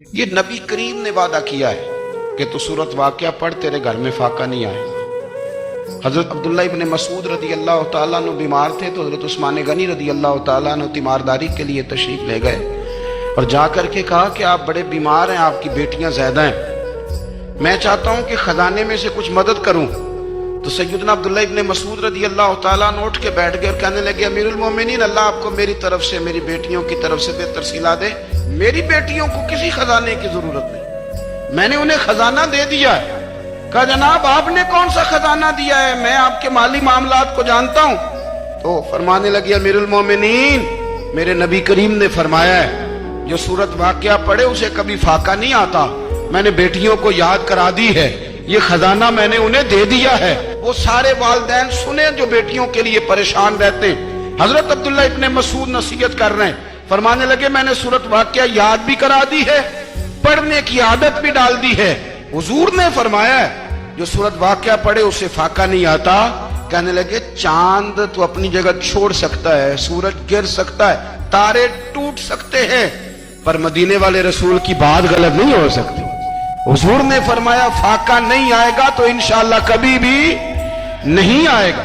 یہ نبی کریم نے وعدہ کیا ہے کہ تو سورت واقعہ پڑھ تیرے گھر میں فاقہ نہیں آئے۔ حضرت عبداللہ ابن مسعود رضی اللہ تعالیٰ عنہ بیمار تھے تو حضرت عثمان غنی رضی اللہ تعالیٰ عنہ تیمارداری کے لیے تشریف لے گئے اور جا کر کے کہا کہ آپ بڑے بیمار ہیں، آپ کی بیٹیاں زیادہ ہیں، میں چاہتا ہوں کہ خزانے میں سے کچھ مدد کروں۔ تو سیدنا عبداللہ ابن مسعود رضی اللہ تعالیٰ عنہ اٹھ کے بیٹھ گئے اور کہنے لگے امیر المومنین، اللہ آپ کو میری طرف سے، میری بیٹیوں کی طرف سے بہتر صلہ دے، میری بیٹیوں کو کسی خزانے کی ضرورت نہیں، میں نے انہیں خزانہ دے دیا ہے۔ کہا جناب آپ نے کون سا خزانہ دیا ہے، میں آپ کے مالی معاملات کو جانتا ہوں۔ تو فرمانے لگے امیر المومنین، میرے نبی کریم نے فرمایا ہے جو سورت واقعہ پڑھے اسے کبھی فاقہ نہیں آتا، میں نے بیٹیوں کو یاد کرا دی ہے، یہ خزانہ میں نے انہیں دے دیا ہے۔ وہ سارے والدین سنیں جو بیٹیوں کے لیے پریشان رہتے ہیں۔ حضرت عبداللہ ابن مسعود نصیحت کر رہے ہیں، فرمانے لگے میں نے سورت واقعہ یاد بھی کرا دی ہے، پڑھنے کی عادت بھی ڈال دی ہے۔ حضور نے فرمایا ہے جو سورت واقعہ پڑھے اسے فاقہ نہیں آتا۔ کہنے لگے چاند تو اپنی جگہ چھوڑ سکتا ہے، سورج گر سکتا ہے، تارے ٹوٹ سکتے ہیں، پر مدینے والے رسول کی بات غلط نہیں ہو سکتی۔ حضور نے فرمایا فاقہ نہیں آئے گا تو انشاءاللہ کبھی بھی نہیں آئے گا۔